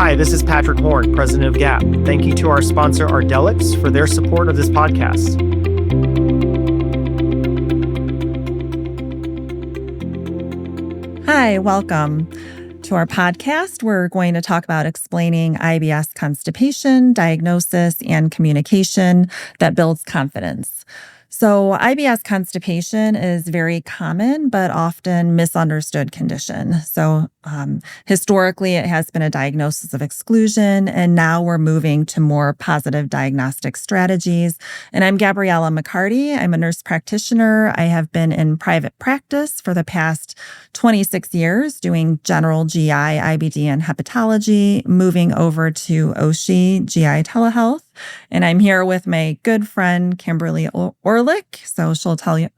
Hi, this is Patrick Horn, president of GAP. Thank you to our sponsor, Ardelyx, for their support of this podcast. Hi, welcome to our podcast. We're going to talk about explaining IBS constipation, diagnosis, and communication that builds confidence. So IBS constipation is very common, but often misunderstood condition. So historically, it has been a diagnosis of exclusion, and now we're moving to more positive diagnostic strategies. And I'm Gabriella McCarty. I'm a nurse practitioner. I have been in private practice for the past 26 years doing general GI, IBD, and hepatology, moving over to OSHI, GI telehealth. And I'm here with my good friend, Kimberly Orleck. So she'll tell you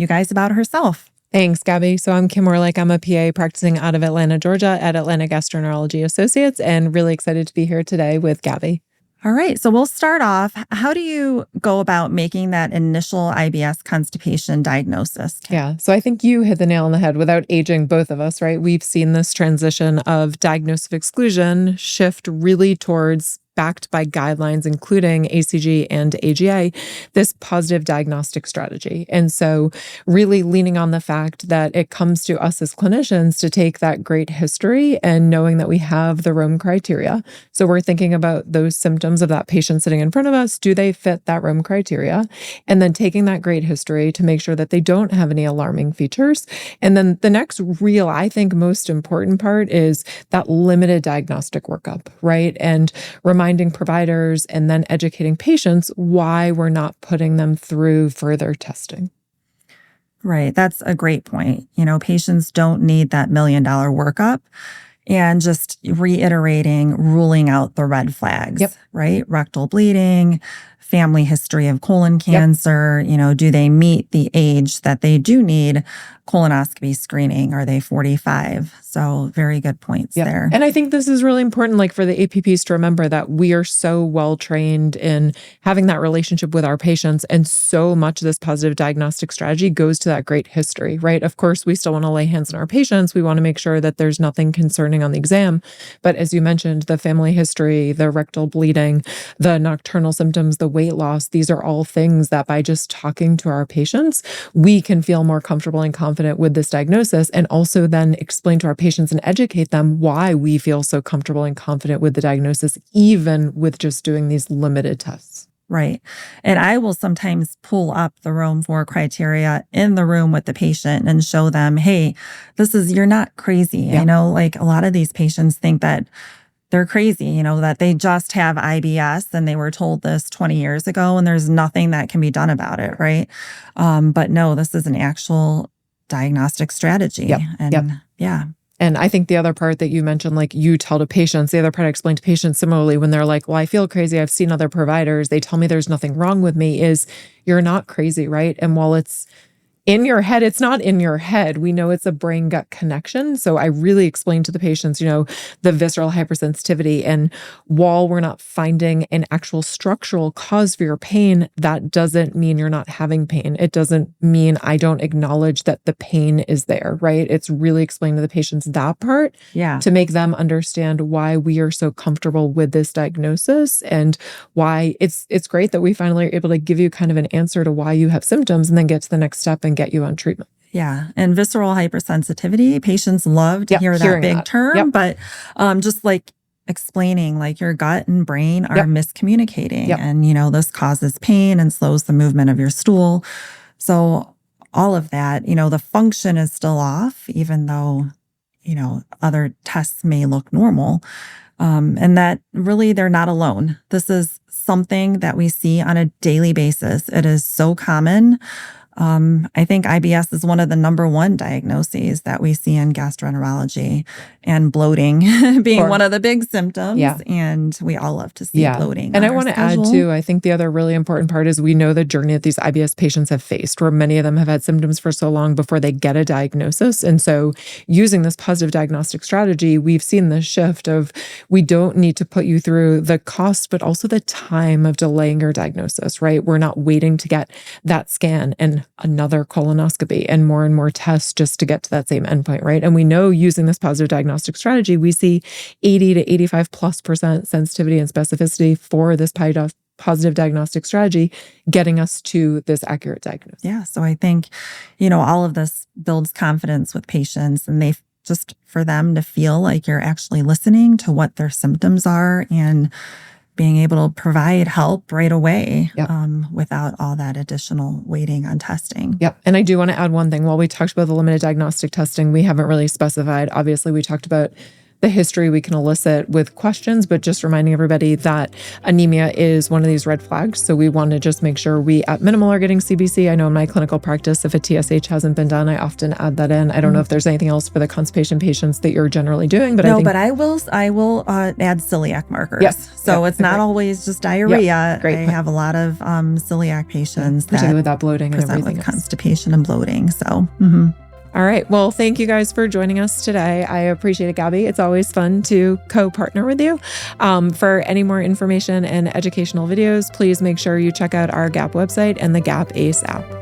guys about herself. Thanks, Gabby. So I'm Kim Orleck. I'm a PA practicing out of Atlanta, Georgia at Atlanta Gastroenterology Associates, and really excited to be here today with Gabby. All right. So we'll start off. How do you go about making that initial IBS constipation diagnosis? Yeah. So I think you hit the nail on the head without aging both of us, right? We've seen this transition of diagnosis of exclusion shift really towards, backed by guidelines, including ACG and AGA, this positive diagnostic strategy. And so really leaning on the fact that it comes to us as clinicians to take that great history and knowing that we have the Rome criteria. So we're thinking about those symptoms of that patient sitting in front of us. Do they fit that Rome criteria? And then taking that great history to make sure that they don't have any alarming features. And then the next real, I think, most important part is that limited diagnostic workup, right? And reminding providers and then educating patients why we're not putting them through further testing. Right. That's a great point. Patients don't need that $1 million workup, and just reiterating, ruling out the red flags, right? Rectal bleeding, family history of colon cancer, do they meet the age that they do need colonoscopy screening? Are they 45? So very good points there. And I think this is really important, like for the APPs to remember that we are so well trained in having that relationship with our patients. And so much of this positive diagnostic strategy goes to that great history, right? Of course, we still want to lay hands on our patients. We want to make sure that there's nothing concerning on the exam. But as you mentioned, the family history, the rectal bleeding, the nocturnal symptoms, the weight loss, these are all things that by just talking to our patients, we can feel more comfortable and confident with this diagnosis, and also then explain to our patients and educate them why we feel so comfortable and confident with the diagnosis, even with just doing these limited tests. Right. And I will sometimes pull up the Rome 4 criteria in the room with the patient and show them, hey, you're not crazy. I know like a lot of these patients think that they're crazy, that they just have IBS and they were told this 20 years ago and there's nothing that can be done about it, right? But no, this is an actual diagnostic strategy. And I think the other part that you mentioned, like you tell to patients, the other part I explain to patients similarly when they're like, well, I feel crazy. I've seen other providers. They tell me there's nothing wrong with me, is you're not crazy, right? And while it's in your head, it's not in your head. We know it's a brain-gut connection. So I really explain to the patients, the visceral hypersensitivity. And while we're not finding an actual structural cause for your pain, that doesn't mean you're not having pain. It doesn't mean I don't acknowledge that the pain is there, right? It's really explaining to the patients that part to make them understand why we are so comfortable with this diagnosis and why it's great that we finally are able to give you kind of an answer to why you have symptoms and then get to the next step and get you on treatment. Yeah. And visceral hypersensitivity, patients love to hear that big term, but just like explaining like your gut and brain are miscommunicating and, this causes pain and slows the movement of your stool. So all of that, the function is still off, even though, other tests may look normal. And that really they're not alone. This is something that we see on a daily basis. It is so common. I think IBS is one of the number one diagnoses that we see in gastroenterology, and bloating being one of the big symptoms. And we all love to see bloating. And I want to add too, I think the other really important part is we know the journey that these IBS patients have faced, where many of them have had symptoms for so long before they get a diagnosis. And so using this positive diagnostic strategy, we've seen this shift of we don't need to put you through the cost, but also the time of delaying your diagnosis, right? We're not waiting to get that scan. And another colonoscopy and more tests just to get to that same endpoint, right? And we know using this positive diagnostic strategy, we see 80 to 85+% sensitivity and specificity for this positive diagnostic strategy, getting us to this accurate diagnosis. Yeah. So I think, all of this builds confidence with patients, and just for them to feel like you're actually listening to what their symptoms are and being able to provide help right away. Yep. Without all that additional waiting on testing. Yep. And I do want to add one thing. While we talked about the limited diagnostic testing, we haven't really specified. Obviously, we talked about the history we can elicit with questions, but just reminding everybody that anemia is one of these red flags. So we want to just make sure we at minimal are getting CBC. I know in my clinical practice, if a TSH hasn't been done, I often add that in. I don't know if there's anything else for the constipation patients that you're generally doing, but I will add celiac markers. Yes. So it's not always just diarrhea. Yep. Great. I have a lot of celiac patients particularly with that bloating and everything with constipation and bloating. So. All right. Well, thank you guys for joining us today. I appreciate it, Gabby. It's always fun to co-partner with you. For any more information and educational videos, please make sure you check out our GAP website and the GAP ACE app.